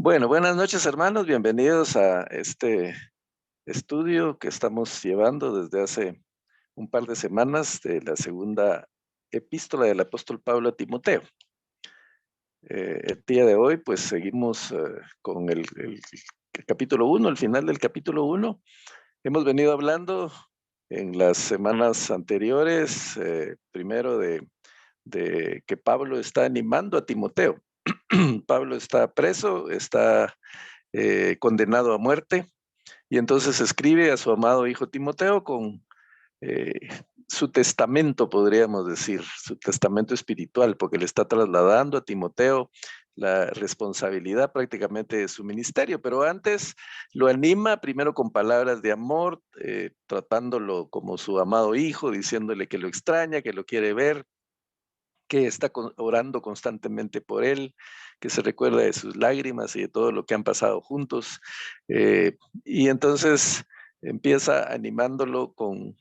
Bueno, buenas noches, hermanos. Bienvenidos a este estudio que estamos llevando desde hace un par de semanas de la segunda epístola del apóstol Pablo a Timoteo. El día de hoy, pues seguimos con el capítulo 1, el final del capítulo 1. Hemos venido hablando en las semanas anteriores, primero de que Pablo está animando a Timoteo. Pablo está preso, está condenado a muerte. Y entonces escribe a su amado hijo Timoteo con eh, su testamento, podríamos decir, su testamento espiritual, porque le está trasladando a Timoteo la responsabilidad prácticamente de su ministerio, pero antes lo anima primero con palabras de amor, tratándolo como su amado hijo, diciéndole que lo extraña, que lo quiere ver, que está orando constantemente por él, que se recuerda de sus lágrimas y de todo lo que han pasado juntos. Y entonces empieza animándolo con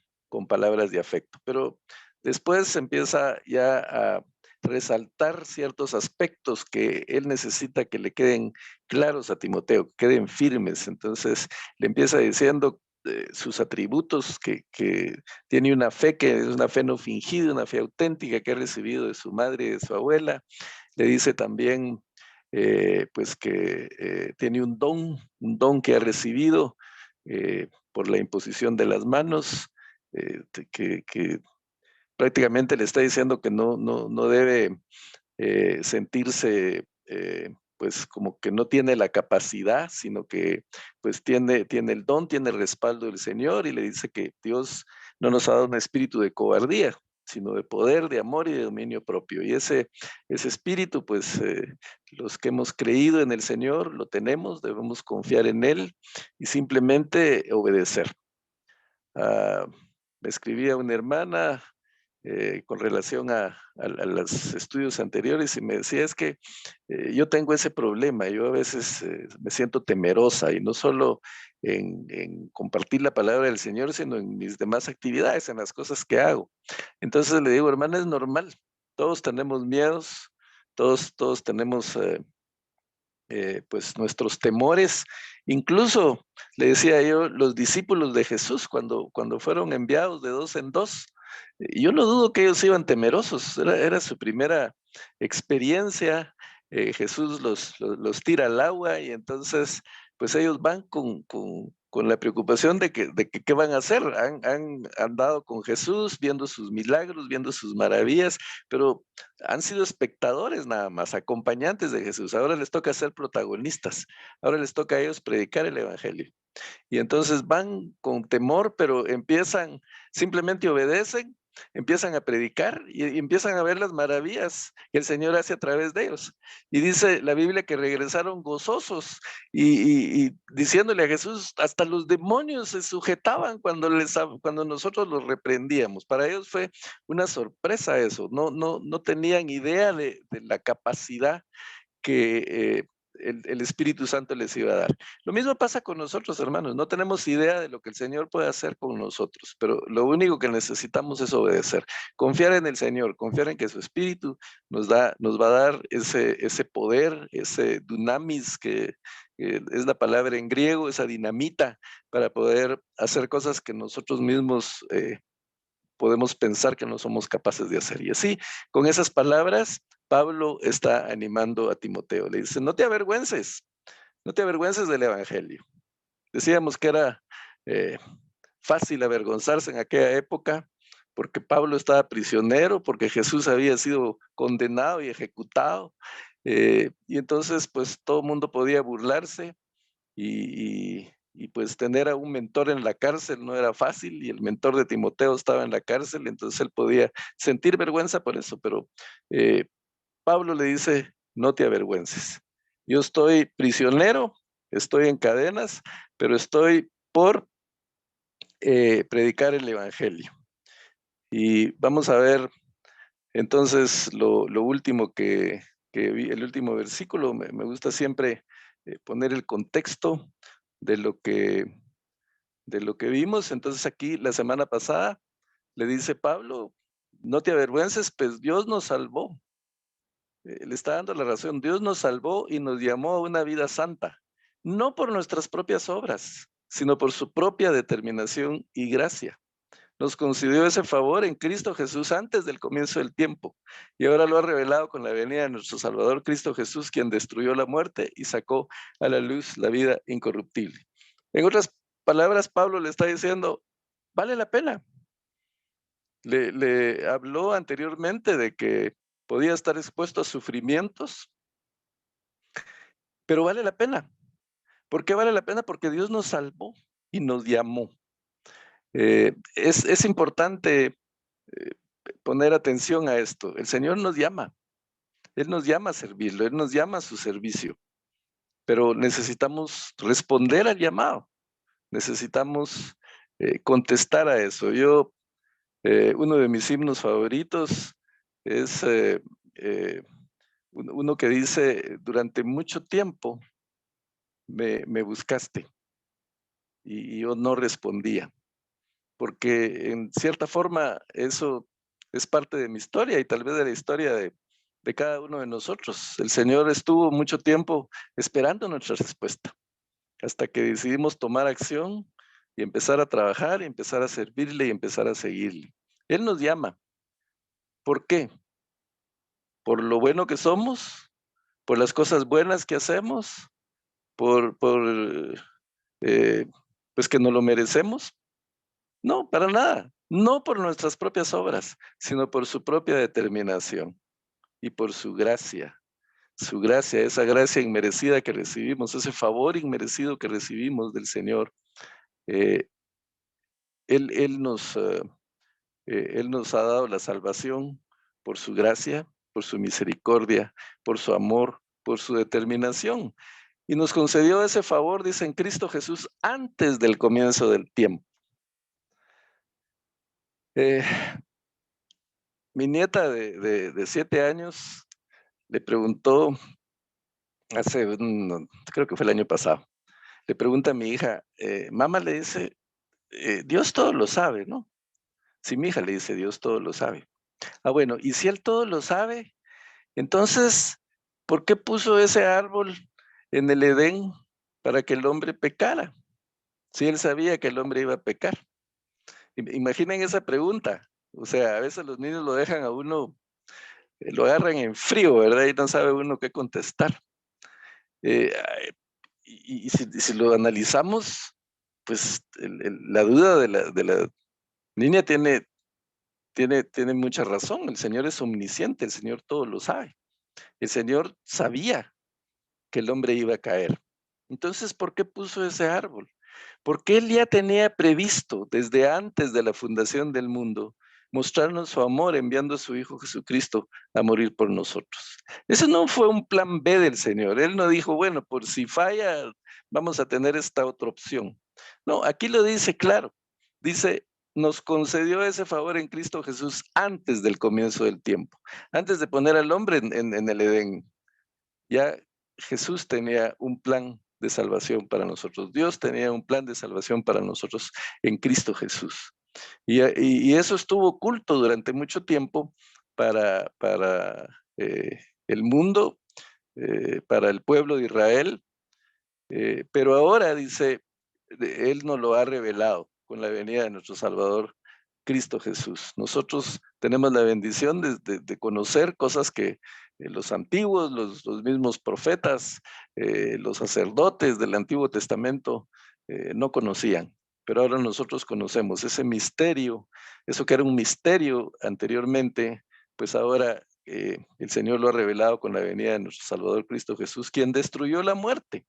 palabras de afecto, pero después empieza ya a resaltar ciertos aspectos que él necesita que le queden claros a Timoteo, que queden firmes. Entonces le empieza diciendo sus atributos, que tiene una fe que es una fe no fingida, una fe auténtica que ha recibido de su madre y de su abuela. Le dice también pues que tiene un don que ha recibido por la imposición de las manos, que prácticamente le está diciendo que no debe sentirse pues como que no tiene la capacidad, sino que pues tiene el don, tiene el respaldo del Señor, y le dice que Dios no nos ha dado un espíritu de cobardía, sino de poder, de amor y de dominio propio. Y ese espíritu, pues los que hemos creído en el Señor lo tenemos, debemos confiar en Él y simplemente obedecer. Ah, me escribía una hermana con relación a los estudios anteriores y me decía, es que yo tengo ese problema, yo a veces me siento temerosa, y no solo en compartir la palabra del Señor, sino en mis demás actividades, en las cosas que hago. Entonces le digo, hermana, es normal, todos tenemos miedos, todos tenemos pues nuestros temores. Incluso, le decía yo, los discípulos de Jesús, cuando fueron enviados de dos en dos, yo no dudo que ellos iban temerosos, era su primera experiencia. Jesús los tira al agua, y entonces pues ellos van con la preocupación de que qué van a hacer. Han andado con Jesús, viendo sus milagros, viendo sus maravillas, pero han sido espectadores nada más, acompañantes de Jesús. Ahora les toca ser protagonistas, ahora les toca a ellos predicar el evangelio. Y entonces van con temor, pero simplemente obedecen, empiezan a predicar y empiezan a ver las maravillas que el Señor hace a través de ellos. Y dice la Biblia que regresaron gozosos y diciéndole a Jesús, hasta los demonios se sujetaban cuando nosotros los reprendíamos. Para ellos fue una sorpresa eso, no tenían idea de la capacidad que el Espíritu Santo les iba a dar. Lo mismo pasa con nosotros, hermanos. No tenemos idea de lo que el Señor puede hacer con nosotros, pero lo único que necesitamos es obedecer, confiar en el Señor, confiar en que su Espíritu nos va a dar ese poder, ese dunamis, que es la palabra en griego, esa dinamita, para poder hacer cosas que nosotros mismos podemos pensar que no somos capaces de hacer. Y así, con esas palabras, Pablo está animando a Timoteo. Le dice, no te avergüences, no te avergüences del Evangelio. Decíamos que era eh, fácil avergonzarse en aquella época, porque Pablo estaba prisionero, porque Jesús había sido condenado y ejecutado. Y entonces, pues todo el mundo podía burlarse, y pues tener a un mentor en la cárcel no era fácil, y el mentor de Timoteo estaba en la cárcel, entonces él podía sentir vergüenza por eso, pero eh, Pablo le dice, no te avergüences. Yo estoy prisionero, estoy en cadenas, pero estoy por predicar el Evangelio. Y vamos a ver entonces lo último que vi, el último versículo. Me gusta siempre poner el contexto de lo que de lo que vimos. Entonces aquí la semana pasada le dice Pablo, no te avergüences, pues Dios nos salvó. Le está dando la razón. Dios nos salvó y nos llamó a una vida santa, no por nuestras propias obras, sino por su propia determinación y gracia. Nos concedió ese favor en Cristo Jesús antes del comienzo del tiempo, y ahora lo ha revelado con la venida de nuestro Salvador Cristo Jesús, quien destruyó la muerte y sacó a la luz la vida incorruptible. En otras palabras, Pablo le está diciendo, vale la pena. Le habló anteriormente de que podía estar expuesto a sufrimientos, pero vale la pena. ¿Por qué vale la pena? Porque Dios nos salvó y nos llamó. Es importante poner atención a esto. El Señor nos llama. Él nos llama a servirlo, Él nos llama a su servicio, pero necesitamos responder al llamado, necesitamos contestar a eso. Uno de mis himnos favoritos es uno que dice, durante mucho tiempo me buscaste y yo no respondía, porque en cierta forma eso es parte de mi historia y tal vez de la historia de cada uno de nosotros. El Señor estuvo mucho tiempo esperando nuestra respuesta, hasta que decidimos tomar acción y empezar a trabajar y empezar a servirle y empezar a seguirle. Él nos llama. ¿Por qué? Por lo bueno que somos, por las cosas buenas que hacemos, por eh, pues que no lo merecemos. No, para nada. No por nuestras propias obras, sino por su propia determinación y por su gracia, esa gracia inmerecida que recibimos, ese favor inmerecido que recibimos del Señor. Eh, él, él nos ha dado la salvación por su gracia, por su misericordia, por su amor, por su determinación. Y nos concedió ese favor, dice en Cristo Jesús, antes del comienzo del tiempo. Eh, Mi nieta de 7 años le preguntó, creo que fue el año pasado, le pregunta a mi hija, mamá le dice, Dios todo lo sabe, ¿no? Sí, mi hija le dice, Dios todo lo sabe. Ah, bueno, y si Él todo lo sabe, entonces, ¿por qué puso ese árbol en el Edén para que el hombre pecara? Si Él sabía que el hombre iba a pecar. Imaginen esa pregunta. O sea, a veces los niños lo dejan a uno, lo agarran en frío, ¿verdad? Y no sabe uno qué contestar. Eh, y si lo analizamos, pues la duda de la niña tiene mucha razón. El Señor es omnisciente, el Señor todo lo sabe. El Señor sabía que el hombre iba a caer. Entonces, ¿por qué puso ese árbol? Porque Él ya tenía previsto desde antes de la fundación del mundo mostrarnos su amor enviando a su Hijo Jesucristo a morir por nosotros. Ese no fue un plan B del Señor. Él no dijo, bueno, por si falla, vamos a tener esta otra opción. No, aquí lo dice claro. Dice, nos concedió ese favor en Cristo Jesús antes del comienzo del tiempo, antes de poner al hombre en el Edén. Ya Jesús tenía un plan de salvación para nosotros. Dios tenía un plan de salvación para nosotros en Cristo Jesús. Y eso estuvo oculto durante mucho tiempo para el mundo, para el pueblo de Israel, pero ahora dice, Él nos lo ha revelado con la venida de nuestro Salvador Cristo Jesús. Nosotros tenemos la bendición de conocer cosas que los antiguos, los mismos profetas, los sacerdotes del Antiguo Testamento no conocían. Pero ahora nosotros conocemos ese misterio, eso que era un misterio anteriormente, pues ahora el Señor lo ha revelado con la venida de nuestro Salvador Cristo Jesús, quien destruyó la muerte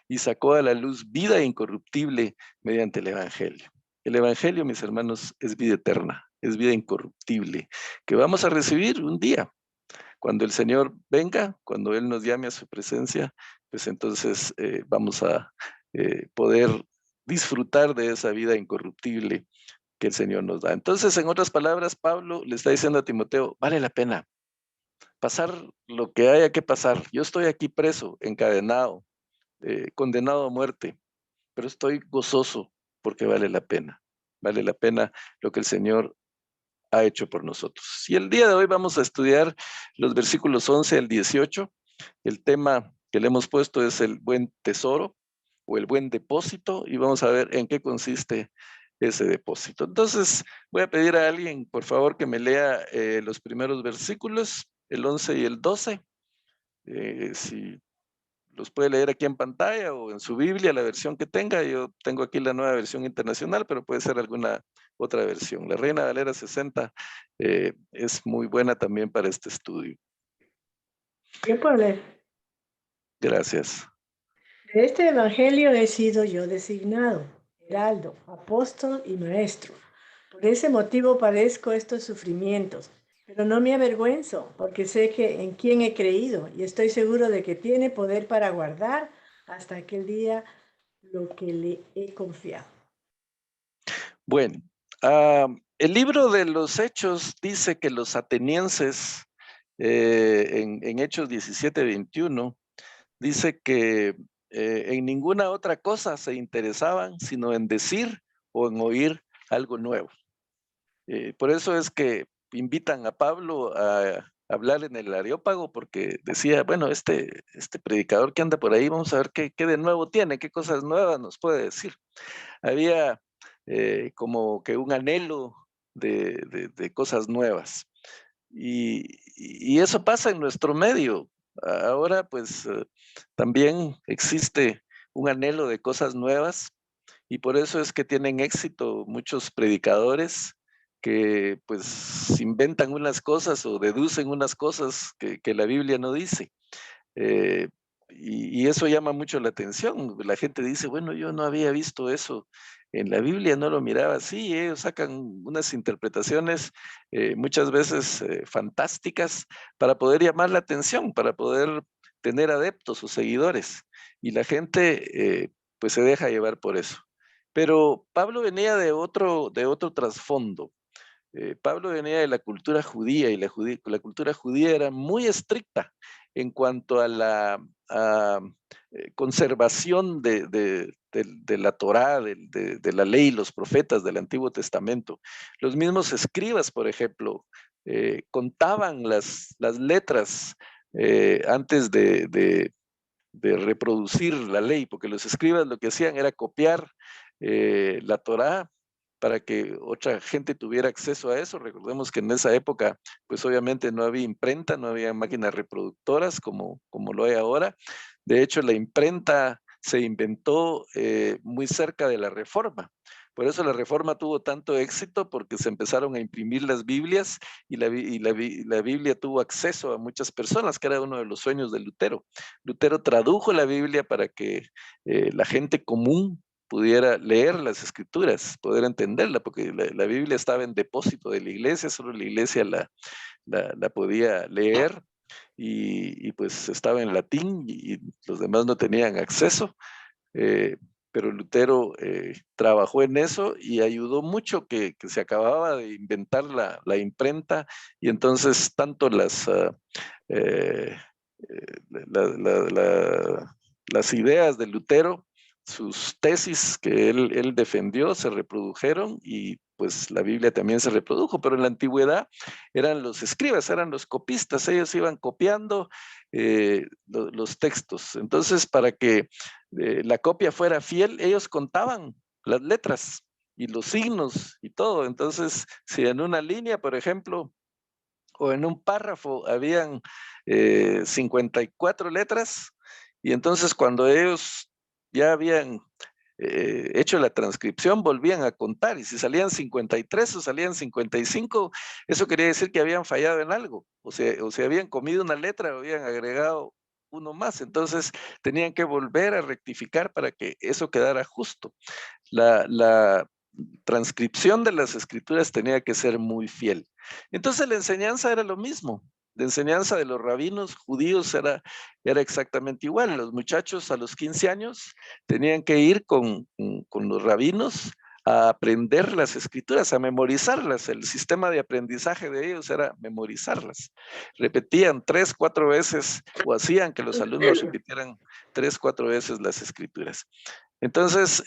y sacó a la luz vida incorruptible mediante el Evangelio. El Evangelio, mis hermanos, es vida eterna, es vida incorruptible, que vamos a recibir un día. Cuando el Señor venga, cuando Él nos llame a su presencia, pues entonces vamos a poder disfrutar de esa vida incorruptible que el Señor nos da. Entonces, en otras palabras, Pablo le está diciendo a Timoteo, vale la pena pasar lo que haya que pasar. Yo estoy aquí preso, encadenado, condenado a muerte, pero estoy gozoso porque vale la pena. Vale la pena lo que el Señor ha hecho por nosotros. Y el día de hoy vamos a estudiar los versículos 11 al 18. El tema que le hemos puesto es el buen tesoro o el buen depósito, y vamos a ver en qué consiste ese depósito. Entonces, voy a pedir a alguien, por favor, que me lea los primeros versículos, el 11 y el 12. Si los puede leer aquí en pantalla o en su Biblia, la versión que tenga. Yo tengo aquí la nueva versión internacional, pero puede ser alguna otra versión. La Reina Valera 60 es muy buena también para este estudio. Yo puedo leer. Gracias. De este evangelio he sido yo designado, heraldo, apóstol y maestro. Por ese motivo padezco estos sufrimientos, pero no me avergüenzo, porque sé que en quién he creído y estoy seguro de que tiene poder para guardar hasta aquel día lo que le he confiado. Bueno, el libro de los Hechos dice que los atenienses, en Hechos 17:21, dice que en ninguna otra cosa se interesaban, sino en decir o en oír algo nuevo. Por eso es que invitan a Pablo a hablar en el Areópago, porque decía, bueno, este predicador que anda por ahí, vamos a ver qué de nuevo tiene, qué cosas nuevas nos puede decir. Había como que un anhelo de cosas nuevas. Y eso pasa en nuestro medio. Ahora, pues, también existe un anhelo de cosas nuevas, y por eso es que tienen éxito muchos predicadores que, pues, inventan unas cosas o deducen unas cosas que la Biblia no dice. Eh, y eso llama mucho la atención. La gente dice, bueno, yo no había visto eso en la Biblia, no lo miraba así. Ellos sacan unas interpretaciones muchas veces fantásticas para poder llamar la atención, para poder tener adeptos o seguidores. Y la gente pues se deja llevar por eso. Pero Pablo venía de otro trasfondo. Pablo venía de la cultura judía, y la cultura judía era muy estricta en cuanto a la conservación de la Torá, de la ley, los profetas del Antiguo Testamento. Los mismos escribas, por ejemplo, contaban las letras antes de reproducir la ley, porque los escribas lo que hacían era copiar la Torá para que otra gente tuviera acceso a eso. Recordemos que en esa época, pues obviamente no había imprenta, no había máquinas reproductoras como lo hay ahora. De hecho, la imprenta se inventó muy cerca de la Reforma. Por eso la Reforma tuvo tanto éxito, porque se empezaron a imprimir las Biblias, y la Biblia tuvo acceso a muchas personas, que era uno de los sueños de Lutero. Lutero tradujo la Biblia para que la gente común pudiera leer las escrituras, poder entenderla, porque la Biblia estaba en depósito de la iglesia, solo la iglesia la podía leer, y pues estaba en latín, y los demás no tenían acceso. Eh, pero Lutero trabajó en eso y ayudó mucho que se acababa de inventar la imprenta, y entonces tanto eh, las ideas de Lutero, sus tesis que él defendió, se reprodujeron, y pues la Biblia también se reprodujo. Pero en la antigüedad eran los escribas, eran los copistas, ellos iban copiando los textos. Entonces, para que la copia fuera fiel, ellos contaban las letras y los signos y todo. Entonces, si en una línea, por ejemplo, o en un párrafo habían 54 letras, y entonces cuando ellos ya habían hecho la transcripción, volvían a contar, y si salían 53 o salían 55, eso quería decir que habían fallado en algo, o se habían comido una letra o habían agregado uno más. Entonces tenían que volver a rectificar para que eso quedara justo. La transcripción de las escrituras tenía que ser muy fiel. Entonces la enseñanza era lo mismo. La enseñanza de los rabinos judíos era exactamente igual. Los muchachos a los 15 años tenían que ir con los rabinos a aprender las escrituras, a memorizarlas. El sistema de aprendizaje de ellos era memorizarlas. Repetían 3, 4 veces, o hacían que los alumnos repitieran 3, 4 veces las escrituras. Entonces,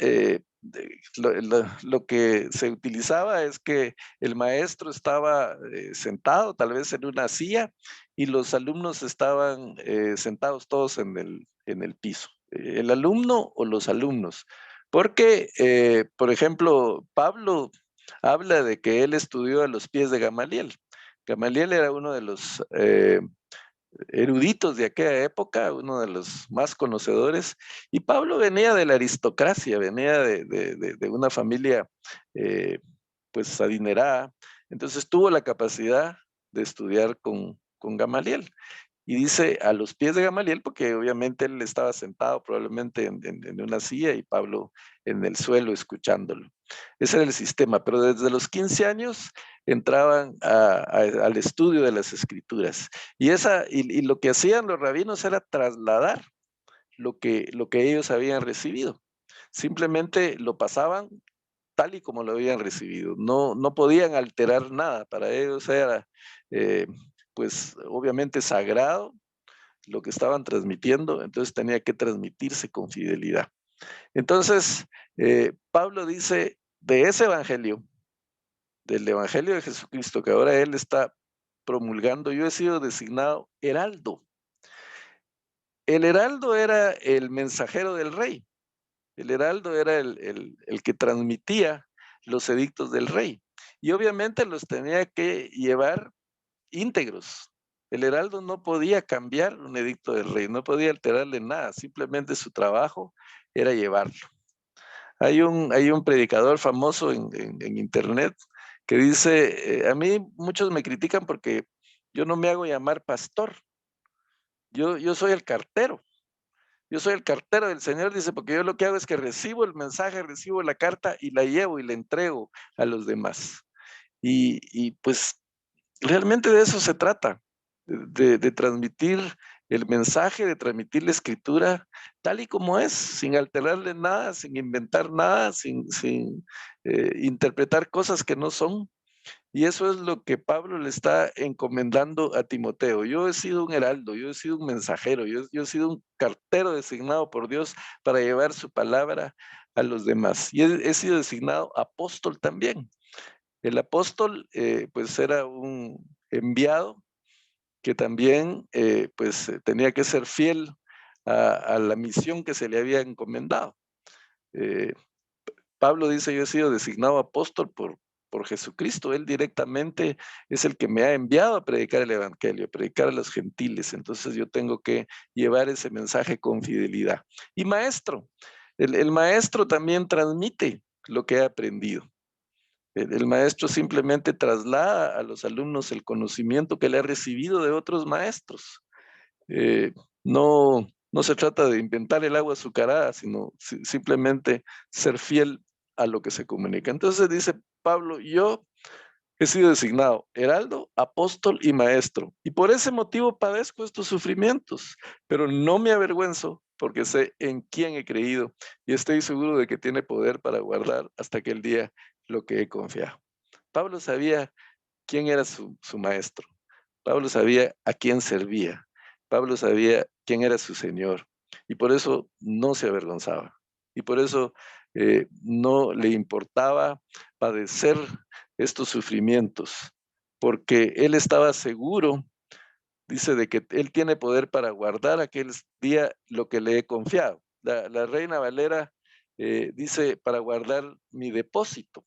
lo que se utilizaba es que el maestro estaba sentado tal vez en una silla y los alumnos estaban sentados todos en el piso. El alumno o los alumnos. Porque, por ejemplo, Pablo habla de que él estudió a los pies de Gamaliel. Gamaliel era uno de los eruditos de aquella época, uno de los más conocedores, y Pablo venía de la aristocracia, venía de una familia eh, pues adinerada, entonces tuvo la capacidad de estudiar con Gamaliel. Y dice a los pies de Gamaliel, porque obviamente él estaba sentado probablemente en una silla y Pablo en el suelo escuchándolo. Ese era el sistema, pero desde los 15 años entraban al estudio de las escrituras. Y lo que hacían los rabinos era trasladar lo que ellos habían recibido. Simplemente lo pasaban tal y como lo habían recibido. No, no podían alterar nada. Para ellos era, eh, pues, obviamente sagrado lo que estaban transmitiendo, entonces tenía que transmitirse con fidelidad. Entonces, Pablo dice de ese evangelio, del evangelio de Jesucristo, que ahora él está promulgando, yo he sido designado heraldo. El heraldo era el mensajero del rey. El heraldo era el que transmitía los edictos del rey. Y obviamente los tenía que llevar íntegros. El heraldo no podía cambiar un edicto del rey, no podía alterarle nada, simplemente su trabajo era llevarlo. Hay un predicador famoso en internet que dice, a mí muchos me critican porque yo no me hago llamar pastor, yo soy el cartero. Yo soy el cartero del Señor, dice, porque yo lo que hago es que recibo el mensaje, recibo la carta y la llevo y la entrego a los demás. Y pues realmente de eso se trata, de transmitir el mensaje, de transmitir la escritura tal y como es, sin alterarle nada, sin inventar nada, sin interpretar cosas que no son. Y eso es lo que Pablo le está encomendando a Timoteo. Yo he sido un heraldo, yo he sido un mensajero, yo he sido un cartero designado por Dios para llevar su palabra a los demás. Y he sido designado apóstol también. El apóstol, pues era un enviado que también, pues tenía que ser fiel a la misión que se le había encomendado. Eh, Pablo dice, yo he sido designado apóstol por Jesucristo, él directamente es el que me ha enviado a predicar el evangelio, a predicar a los gentiles, entonces yo tengo que llevar ese mensaje con fidelidad. Y maestro, el maestro también transmite lo que ha aprendido. El maestro simplemente traslada a los alumnos el conocimiento que le ha recibido de otros maestros. Eh, no, no se trata de inventar el agua azucarada, sino simplemente ser fiel a lo que se comunica. Entonces dice Pablo, yo he sido designado heraldo, apóstol y maestro, y por ese motivo padezco estos sufrimientos, pero no me avergüenzo porque sé en quién he creído y estoy seguro de que tiene poder para guardar hasta aquel día lo que he confiado. Pablo sabía quién era su maestro. Pablo sabía a quién servía. Pablo sabía quién era su Señor. Y por eso no se avergonzaba. Y por eso no le importaba padecer estos sufrimientos. Porque él estaba seguro, dice, de que él tiene poder para guardar aquel día lo que le he confiado. La Reina Valera dice, para guardar mi depósito.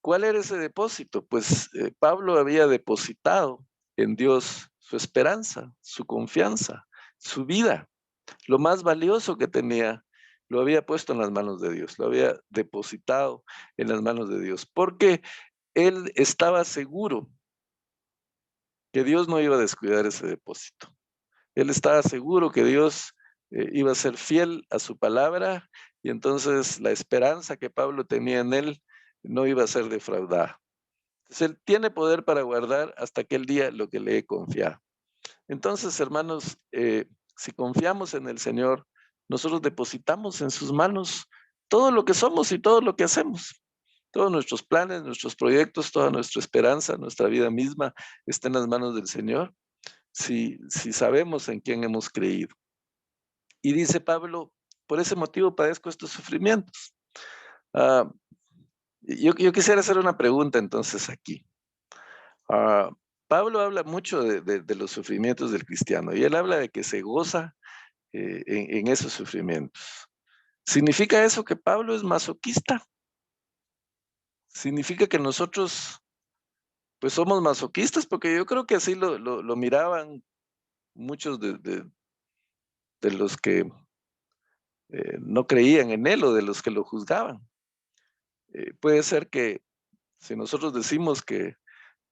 ¿Cuál era ese depósito? Pues Pablo había depositado en Dios su esperanza, su confianza, su vida, lo más valioso que tenía, lo había puesto en las manos de Dios, lo había depositado en las manos de Dios, porque él estaba seguro que Dios no iba a descuidar ese depósito. Él estaba seguro que Dios iba a ser fiel a su palabra y entonces la esperanza que Pablo tenía en él no iba a ser defraudada. Entonces, él tiene poder para guardar hasta aquel día lo que le he confiado. Entonces, hermanos, si confiamos en el Señor, nosotros depositamos en sus manos todo lo que somos y todo lo que hacemos. Todos nuestros planes, nuestros proyectos, toda nuestra esperanza, nuestra vida misma está en las manos del Señor, si sabemos en quién hemos creído. Y dice Pablo, por ese motivo padezco estos sufrimientos. Ah, yo quisiera hacer una pregunta entonces aquí. Ah, Pablo habla mucho de los sufrimientos del cristiano y él habla de que se goza en esos sufrimientos. ¿Significa eso que Pablo es masoquista? ¿Significa que nosotros pues somos masoquistas? Porque yo creo que así lo miraban muchos de los que no creían en él o de los que lo juzgaban. Puede ser que si nosotros decimos que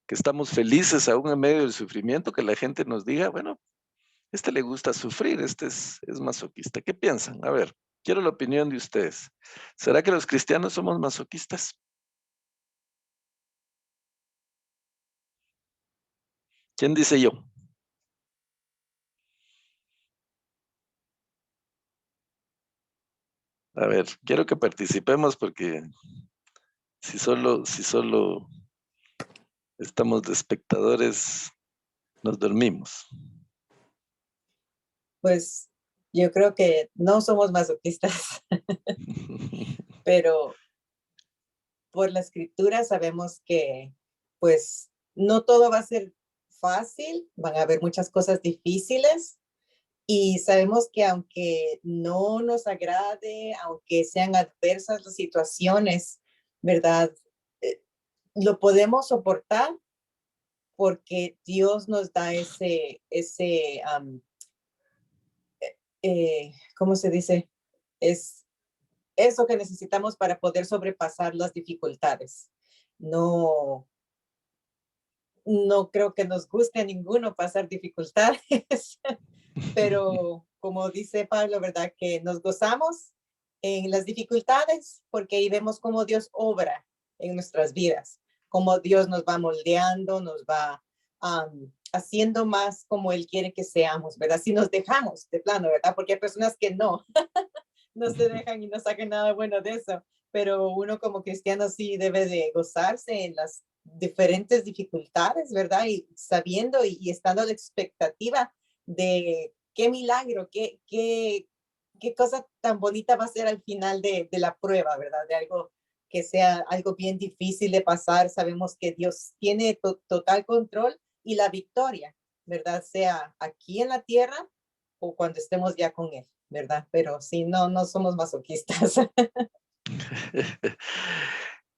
estamos felices aún en medio del sufrimiento, que la gente nos diga, bueno, este le gusta sufrir, este es masoquista. ¿Qué piensan? A ver, quiero la opinión de ustedes. ¿Será que los cristianos somos masoquistas? ¿Quién dice yo? A ver, quiero que participemos porque si solo estamos de espectadores, nos dormimos. Pues yo creo que no somos masoquistas, pero por la escritura sabemos que pues no todo va a ser fácil, van a haber muchas cosas difíciles y sabemos que aunque no nos agrade, aunque sean adversas las situaciones, ¿verdad? Eh, lo podemos soportar porque Dios nos da ¿cómo se dice? Es eso que necesitamos para poder sobrepasar las dificultades. No, no creo que nos guste a ninguno pasar dificultades, pero como dice Pablo, ¿verdad? Que nos gozamos en las dificultades porque ahí vemos cómo Dios obra en nuestras vidas, cómo Dios nos va moldeando, nos va haciendo más como Él quiere que seamos, ¿verdad? Si nos dejamos de plano, ¿verdad? Porque hay personas que no se dejan y no sacan nada bueno de eso, pero uno como cristiano sí debe de gozarse en las diferentes dificultades, ¿verdad? Y sabiendo y estando a la expectativa de qué milagro, qué cosa tan bonita va a ser al final de la prueba, ¿verdad? De algo que sea algo bien difícil de pasar. Sabemos que Dios tiene total control y la victoria, ¿verdad? Sea aquí en la tierra o cuando estemos ya con Él, ¿verdad? Pero sí, no somos masoquistas.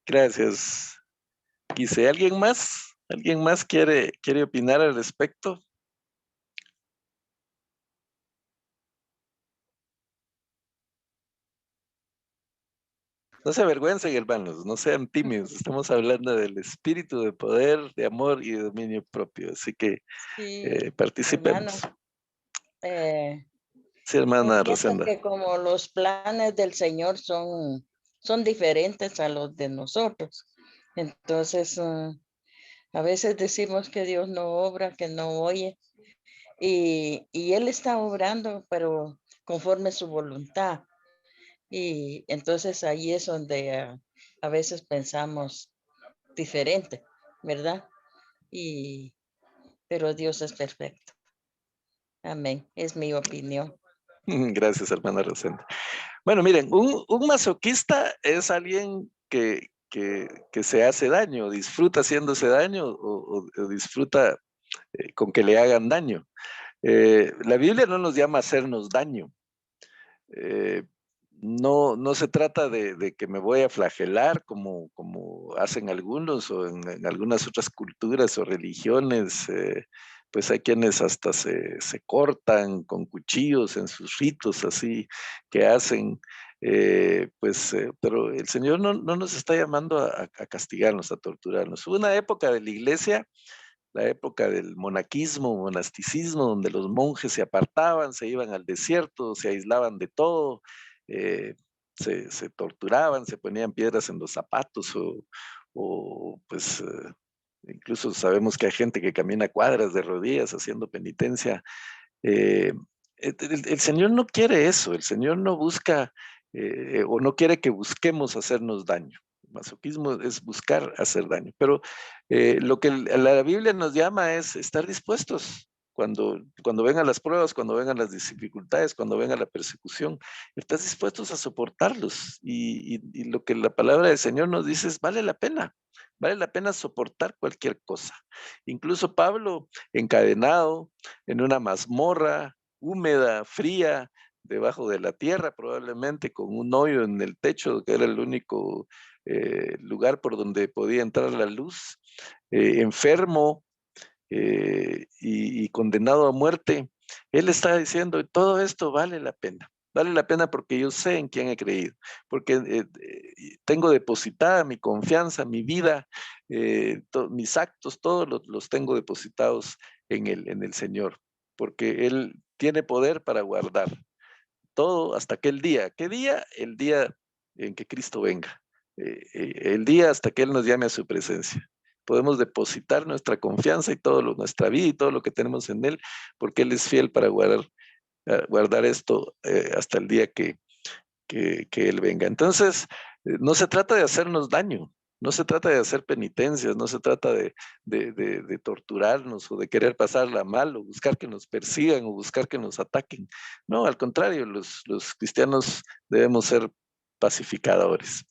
Gracias. Quise, ¿alguien más? ¿Alguien más quiere opinar al respecto? No se avergüencen, hermanos, no sean tímidos. Estamos hablando del espíritu de poder, de amor y de dominio propio. Así que Sí, participemos. hermano, eh, Sí, yo hermana pienso Rosenda. que como los planes del Señor son diferentes a los de nosotros, entonces a veces decimos que Dios no obra, que no oye, y Él está obrando, pero conforme su voluntad. Y entonces ahí es donde a veces pensamos diferente, ¿verdad? Y, pero Dios es perfecto. Amén. Es mi opinión. Gracias, hermana Rosenda. Bueno, miren, un masoquista es alguien que se hace daño, disfruta haciéndose daño o disfruta con que le hagan daño. La Biblia no nos llama a hacernos daño. Eh, no se trata de que me voy a flagelar como hacen algunos o en algunas otras culturas o religiones. Pues hay quienes hasta se cortan con cuchillos en sus ritos así que hacen. Pero el Señor no nos está llamando a castigarnos, a torturarnos. Hubo una época de la iglesia, la época del monaquismo, monasticismo, donde los monjes se apartaban, se iban al desierto, se aislaban de todo, eh, se torturaban, se ponían piedras en los zapatos o incluso sabemos que hay gente que camina cuadras de rodillas haciendo penitencia. Eh, el Señor no quiere eso, el Señor no busca o no quiere que busquemos hacernos daño. El masoquismo es buscar hacer daño, pero lo que la Biblia nos llama es estar dispuestos. cuando vengan las pruebas, cuando vengan las dificultades, cuando venga la persecución, estás dispuestos a soportarlos. Y lo que la palabra del Señor nos dice es, vale la pena soportar cualquier cosa. Incluso Pablo, encadenado en una mazmorra húmeda, fría, debajo de la tierra, probablemente con un hoyo en el techo, que era el único lugar por donde podía entrar la luz, enfermo y condenado a muerte, él está diciendo, todo esto vale la pena porque yo sé en quién he creído, porque tengo depositada mi confianza, mi vida, mis actos, todos los tengo depositados en el Señor, porque Él tiene poder para guardar todo hasta aquel día. ¿Qué día? El día en que Cristo venga. El día hasta que Él nos llame a su presencia. Podemos depositar nuestra confianza y nuestra vida y todo lo que tenemos en Él, porque Él es fiel para guardar esto hasta el día que Él venga. Entonces, no se trata de hacernos daño, no se trata de hacer penitencias, no se trata de torturarnos o de querer pasarla mal o buscar que nos persigan o buscar que nos ataquen. No, al contrario, los cristianos debemos ser pacificadores.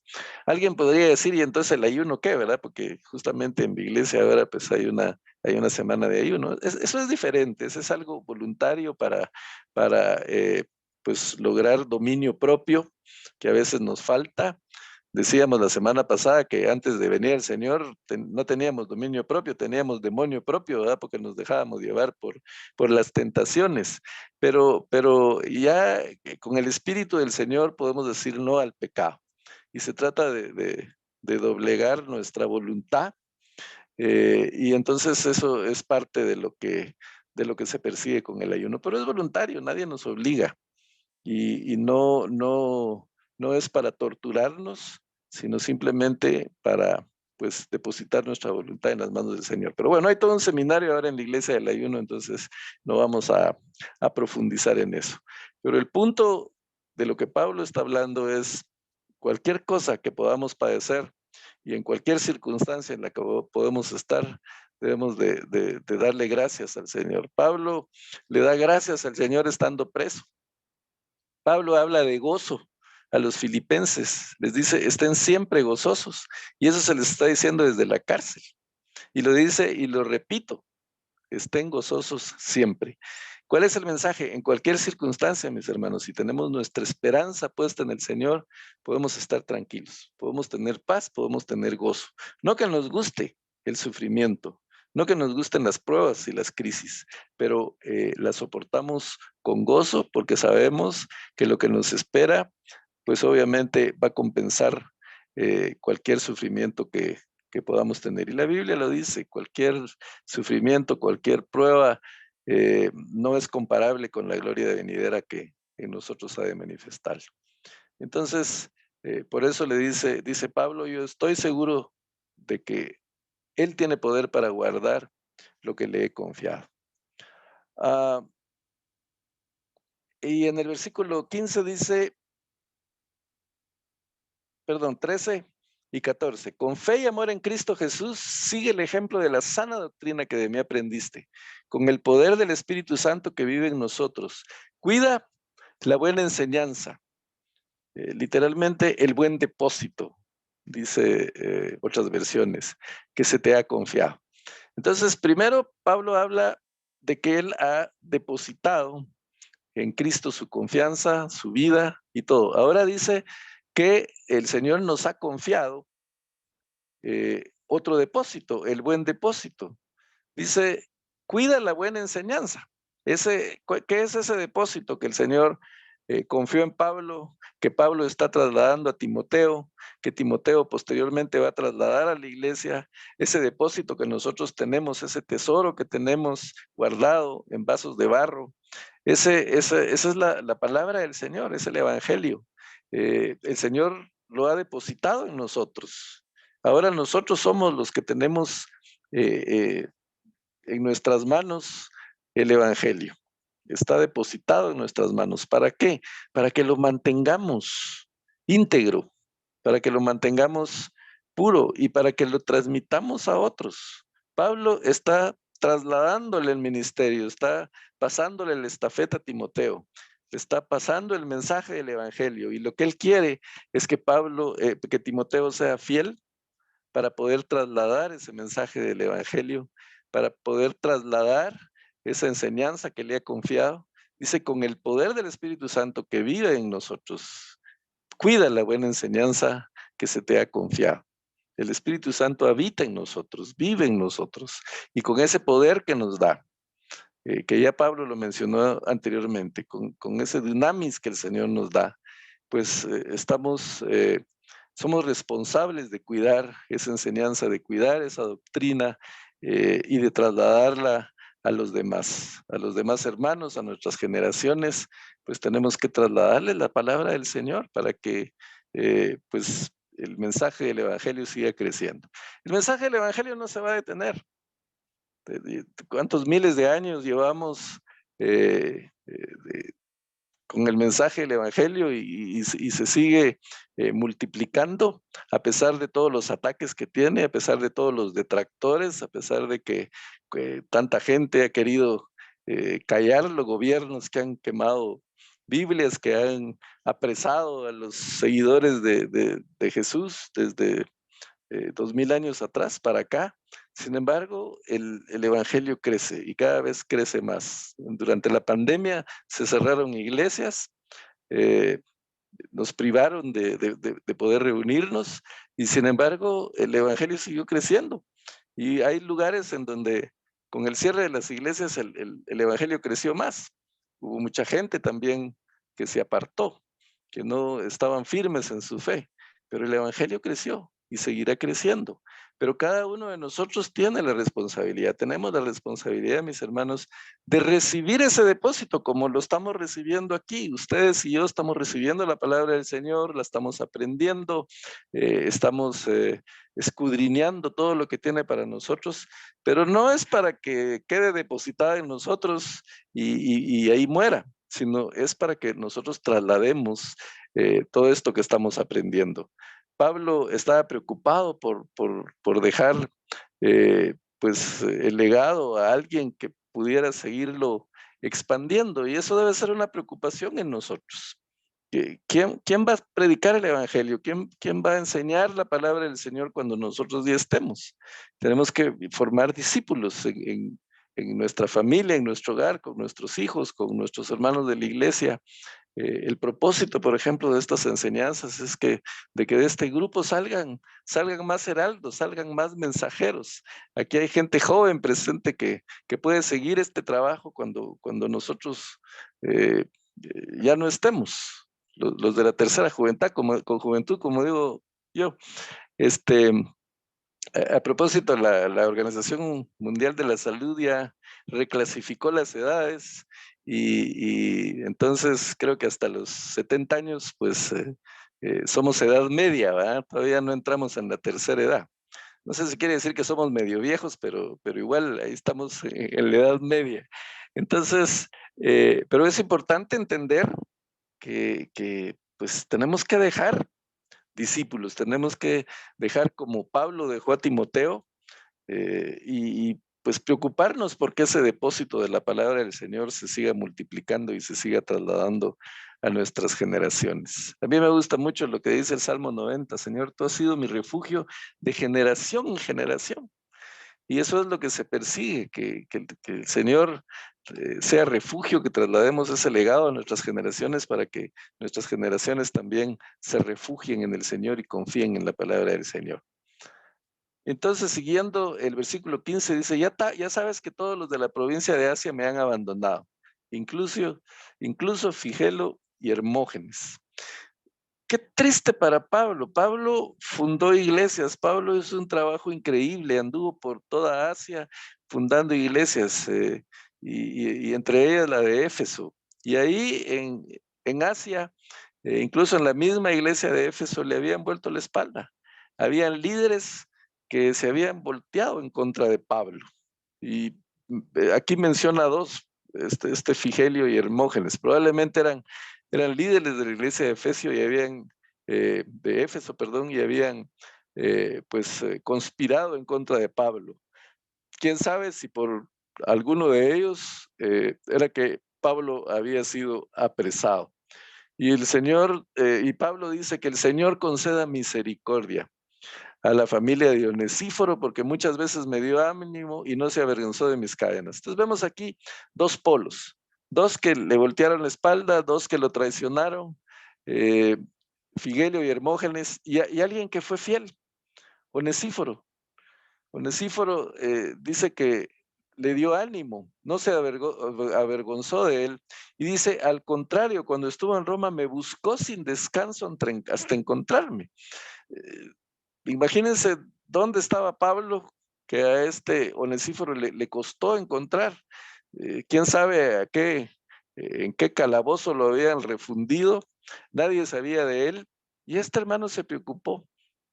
Alguien podría decir, ¿y entonces el ayuno qué, verdad? Porque justamente en mi iglesia ahora pues hay una semana de ayuno. Eso es diferente, eso es algo voluntario para pues lograr dominio propio, que a veces nos falta. Decíamos la semana pasada que antes de venir el Señor no teníamos dominio propio, teníamos demonio propio, ¿verdad? Porque nos dejábamos llevar por las tentaciones. Pero ya con el Espíritu del Señor podemos decir no al pecado. Y se trata de doblegar nuestra voluntad. Y entonces eso es parte de lo que se persigue con el ayuno. Pero es voluntario, nadie nos obliga. Y no es para torturarnos, sino simplemente para pues depositar nuestra voluntad en las manos del Señor. Pero bueno, hay todo un seminario ahora en la iglesia del ayuno, entonces no vamos a profundizar en eso. Pero el punto de lo que Pablo está hablando es cualquier cosa que podamos padecer y en cualquier circunstancia en la que podemos estar, debemos de darle gracias al Señor. Pablo le da gracias al Señor estando preso. Pablo habla de gozo a los filipenses, les dice, estén siempre gozosos, y eso se les está diciendo desde la cárcel, y lo dice y lo repito, estén gozosos siempre. ¿Cuál es el mensaje? En cualquier circunstancia, mis hermanos, si tenemos nuestra esperanza puesta en el Señor, podemos estar tranquilos, podemos tener paz, podemos tener gozo. No que nos guste el sufrimiento, no que nos gusten las pruebas y las crisis, pero las soportamos con gozo porque sabemos que lo que nos espera, pues obviamente va a compensar cualquier sufrimiento que podamos tener. Y la Biblia lo dice, cualquier sufrimiento, cualquier prueba, no es comparable con la gloria venidera que en nosotros ha de manifestar. Entonces, por eso dice Pablo, yo estoy seguro de que Él tiene poder para guardar lo que le he confiado. Y en el versículo 15 dice, 13 y 14, con fe y amor en Cristo Jesús, sigue el ejemplo de la sana doctrina que de mí aprendiste, con el poder del Espíritu Santo que vive en nosotros. Cuida la buena enseñanza, literalmente el buen depósito, dice otras versiones, que se te ha confiado. Entonces, primero Pablo habla de que él ha depositado en Cristo su confianza, su vida y todo. Ahora dice que el Señor nos ha confiado otro depósito, el buen depósito. Dice, cuida la buena enseñanza. ¿Qué es ese depósito que el Señor confió en Pablo, que Pablo está trasladando a Timoteo, que Timoteo posteriormente va a trasladar a la iglesia? Ese depósito que nosotros tenemos, ese tesoro que tenemos guardado en vasos de barro, esa es la palabra del Señor, es el evangelio. El Señor lo ha depositado en nosotros. Ahora nosotros somos los que tenemos en nuestras manos el evangelio. Está depositado en nuestras manos. ¿Para qué? Para que lo mantengamos íntegro, para que lo mantengamos puro y para que lo transmitamos a otros. Pablo está trasladándole el ministerio, está pasándole la estafeta a Timoteo, le está pasando el mensaje del evangelio, y lo que él quiere es que que Timoteo sea fiel para poder trasladar ese mensaje del evangelio, para poder trasladar esa enseñanza que le ha confiado. Dice, con el poder del Espíritu Santo que vive en nosotros, cuida la buena enseñanza que se te ha confiado. El Espíritu Santo habita en nosotros, vive en nosotros, y con ese poder que nos da, que ya Pablo lo mencionó anteriormente, con ese dunamis que el Señor nos da, pues somos responsables de cuidar esa enseñanza, de cuidar esa doctrina y de trasladarla a los demás hermanos, a nuestras generaciones. Pues tenemos que trasladarles la palabra del Señor para que pues el mensaje del evangelio siga creciendo. El mensaje del evangelio no se va a detener. ¿Cuántos miles de años llevamos con el mensaje del evangelio y se sigue multiplicando a pesar de todos los ataques que tiene, a pesar de todos los detractores, a pesar de que tanta gente ha querido callar, los gobiernos que han quemado Biblias, que han apresado a los seguidores de Jesús desde 2000 años atrás para acá. Sin embargo, el evangelio crece y cada vez crece más. Durante la pandemia se cerraron iglesias, nos privaron de poder reunirnos, y sin embargo el evangelio siguió creciendo. Y hay lugares en donde con el cierre de las iglesias el evangelio creció más. Hubo mucha gente también que se apartó, que no estaban firmes en su fe, pero el evangelio creció y seguirá creciendo. Pero cada uno de nosotros tiene la responsabilidad, tenemos la responsabilidad, mis hermanos, de recibir ese depósito como lo estamos recibiendo aquí. Ustedes y yo estamos recibiendo la palabra del Señor, la estamos aprendiendo, estamos escudriñando todo lo que tiene para nosotros, pero no es para que quede depositada en nosotros y ahí muera, sino es para que nosotros traslademos todo esto que estamos aprendiendo. Pablo estaba preocupado por dejar pues el legado a alguien que pudiera seguirlo expandiendo, y eso debe ser una preocupación en nosotros. ¿Quién va a predicar el evangelio? ¿Quién va a enseñar la palabra del Señor cuando nosotros ya estemos? Tenemos que formar discípulos en nuestra familia, en nuestro hogar, con nuestros hijos, con nuestros hermanos de la iglesia. El propósito, por ejemplo, de estas enseñanzas es que de este grupo salgan más heraldos, salgan más mensajeros. Aquí hay gente joven presente que puede seguir este trabajo cuando nosotros ya no estemos. Los de la tercera juventud, como digo yo. A propósito, la Organización Mundial de la Salud ya reclasificó las edades, y entonces creo que hasta los 70 años pues somos edad media, ¿verdad? Todavía no entramos en la tercera edad. No sé si quiere decir que somos medio viejos, pero igual ahí estamos en la edad media. Entonces, pero es importante entender que pues tenemos que dejar discípulos, tenemos que dejar como Pablo dejó a Timoteo, pues preocuparnos porque ese depósito de la palabra del Señor se siga multiplicando y se siga trasladando a nuestras generaciones. A mí me gusta mucho lo que dice el Salmo 90, Señor, tú has sido mi refugio de generación en generación. Y eso es lo que se persigue, que el Señor sea refugio, que traslademos ese legado a nuestras generaciones para que nuestras generaciones también se refugien en el Señor y confíen en la palabra del Señor. Entonces, siguiendo el versículo 15, dice, ya sabes que todos los de la provincia de Asia me han abandonado, incluso Figelo y Hermógenes. Qué triste para Pablo. Pablo fundó iglesias, Pablo hizo un trabajo increíble, anduvo por toda Asia fundando iglesias, y entre ellas la de Éfeso. Y ahí en Asia, incluso en la misma iglesia de Éfeso, le habían vuelto la espalda. Habían líderes que se habían volteado en contra de Pablo. Y aquí menciona dos, Figelio y Hermógenes. Probablemente eran líderes de la iglesia de Éfeso y de Éfeso, y habían conspirado en contra de Pablo. Quién sabe si por alguno de ellos era que Pablo había sido apresado. Y el Señor, y Pablo dice que el Señor conceda misericordia a la familia de Onesíforo, porque muchas veces me dio ánimo y no se avergonzó de mis cadenas. Entonces vemos aquí dos polos, dos que le voltearon la espalda, dos que lo traicionaron, Figelio y Hermógenes, y alguien que fue fiel, Onesíforo. Onesíforo dice que le dio ánimo, no se avergonzó de él, y dice, al contrario, cuando estuvo en Roma me buscó sin descanso hasta encontrarme. Imagínense dónde estaba Pablo, que a este Onesíforo le costó encontrar. Quién sabe en qué calabozo lo habían refundido, nadie sabía de él, y este hermano se preocupó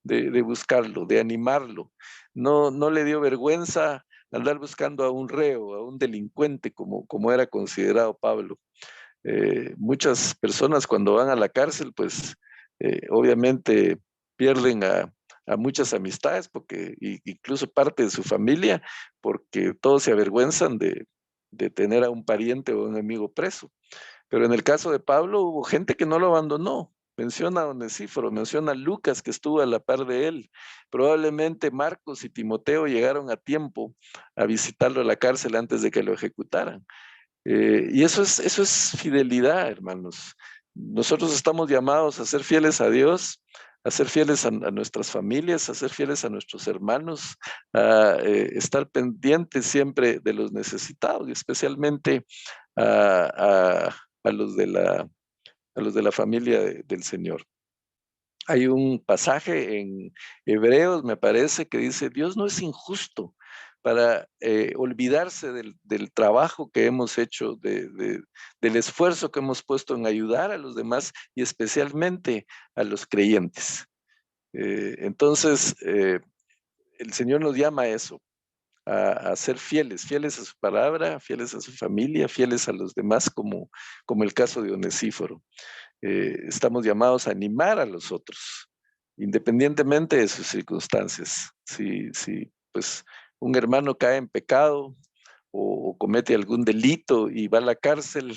de buscarlo, de animarlo. No le dio vergüenza andar buscando a un reo, a un delincuente, como era considerado Pablo. Muchas personas cuando van a la cárcel, pues obviamente pierden a muchas amistades, porque incluso parte de su familia, porque todos se avergüenzan de tener a un pariente o un amigo preso. Pero en el caso de Pablo hubo gente que no lo abandonó. Menciona a Onesíforo, menciona a Lucas que estuvo a la par de él. Probablemente Marcos y Timoteo llegaron a tiempo a visitarlo a la cárcel antes de que lo ejecutaran. Y eso es fidelidad, hermanos. Nosotros estamos llamados a ser fieles a Dios, a ser fieles a nuestras familias, a ser fieles a nuestros hermanos, a estar pendientes siempre de los necesitados, y especialmente a los de la familia del Señor. Hay un pasaje en Hebreos, me parece, que dice, Dios no es injusto para olvidarse del trabajo que hemos hecho, del esfuerzo que hemos puesto en ayudar a los demás y especialmente a los creyentes. Entonces, el Señor nos llama a eso, a ser fieles, fieles a su palabra, fieles a su familia, fieles a los demás, como el caso de Onesíforo. Estamos llamados a animar a los otros, independientemente de sus circunstancias. Si pues un hermano cae en pecado o comete algún delito y va a la cárcel,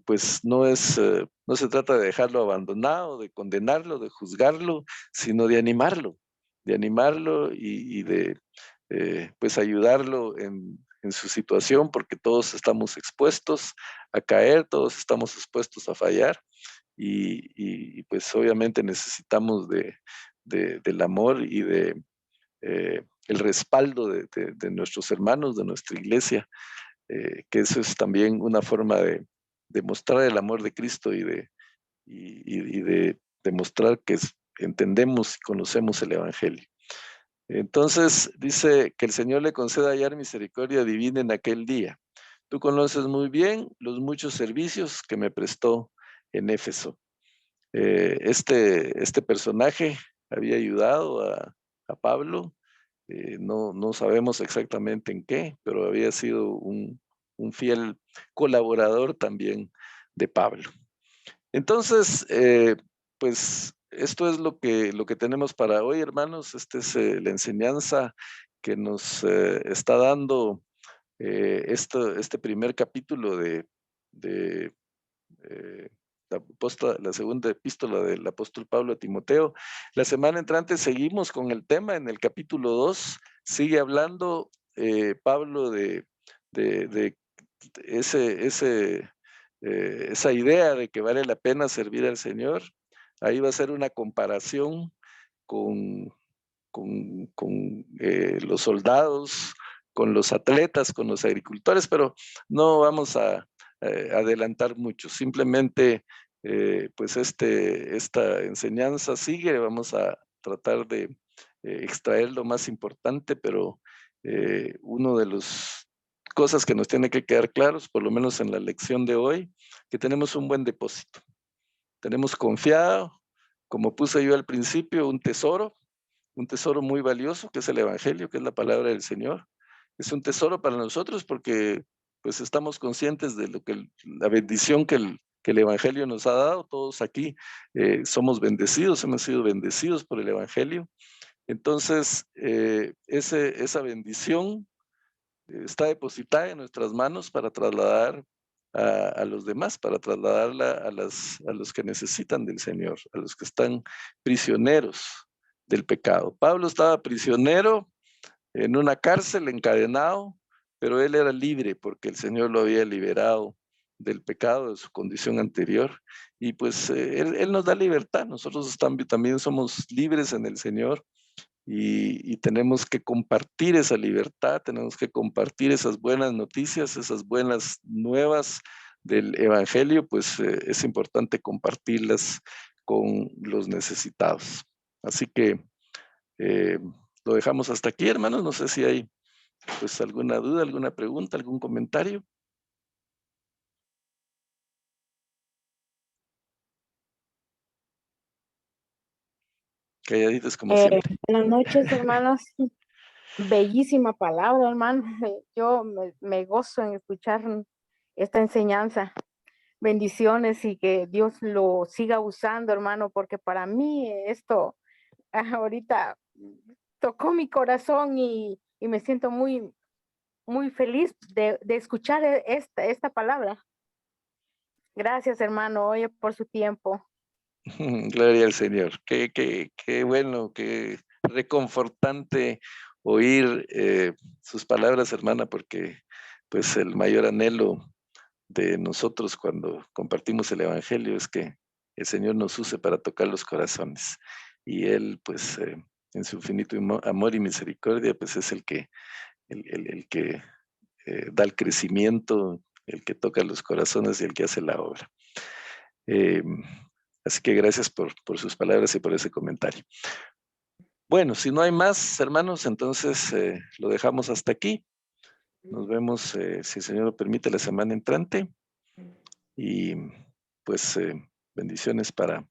pues no se trata de dejarlo abandonado, de condenarlo, de juzgarlo, sino de animarlo y de pues ayudarlo en su situación, porque todos estamos expuestos a caer, todos estamos expuestos a fallar, y pues obviamente necesitamos del amor y el respaldo de nuestros hermanos, de nuestra iglesia, que eso es también una forma de mostrar el amor de Cristo y de demostrar que entendemos y conocemos el Evangelio. Entonces dice que el Señor le conceda hallar misericordia divina en aquel día. Tú conoces muy bien los muchos servicios que me prestó en Éfeso. Este personaje había ayudado a Pablo, no sabemos exactamente en qué, pero había sido un fiel colaborador también de Pablo. Entonces, pues esto es lo que tenemos para hoy, hermanos. Esta es la enseñanza que nos está dando este primer capítulo de la segunda epístola del apóstol Pablo a Timoteo. La semana entrante seguimos con el tema. En el capítulo 2 sigue hablando Pablo de esa idea de que vale la pena servir al Señor. Ahí va a ser una comparación con los soldados, con los atletas, con los agricultores, pero no vamos a adelantar mucho. Simplemente, pues esta enseñanza sigue. Vamos a tratar de extraer lo más importante, pero uno de las cosas que nos tiene que quedar claros, por lo menos en la lección de hoy, que tenemos un buen depósito. Tenemos confiado, como puse yo al principio, un tesoro muy valioso, que es el Evangelio, que es la palabra del Señor. Es un tesoro para nosotros porque pues estamos conscientes de la bendición que el Evangelio nos ha dado. Todos aquí somos bendecidos, hemos sido bendecidos por el Evangelio. Entonces, esa bendición está depositada en nuestras manos para trasladar a los demás, para trasladarla a los que necesitan del Señor, a los que están prisioneros del pecado. Pablo estaba prisionero en una cárcel, encadenado, pero él era libre porque el Señor lo había liberado del pecado, de su condición anterior, y pues él nos da libertad. Nosotros también somos libres en el Señor, y tenemos que compartir esa libertad, tenemos que compartir esas buenas noticias, esas buenas nuevas del Evangelio, pues es importante compartirlas con los necesitados. Así que lo dejamos hasta aquí, hermanos. No sé si hay pues alguna duda, alguna pregunta, algún comentario. Calladitos como siempre. Buenas noches, hermanos. Bellísima palabra, hermano. Yo me gozo en escuchar esta enseñanza. Bendiciones y que Dios lo siga usando, hermano, porque para mí esto ahorita tocó mi corazón y me siento muy, muy feliz de escuchar esta palabra. Gracias, hermano, oye, por su tiempo. Gloria al Señor. Qué bueno, qué reconfortante oír sus palabras, hermana, porque pues el mayor anhelo de nosotros cuando compartimos el Evangelio es que el Señor nos use para tocar los corazones. Y Él, pues, en su infinito amor y misericordia, pues es el que da el crecimiento, el que toca los corazones y el que hace la obra. Así que gracias por sus palabras y por ese comentario. Bueno, si no hay más, hermanos, entonces lo dejamos hasta aquí. Nos vemos, si el Señor lo permite, la semana entrante. Y pues bendiciones para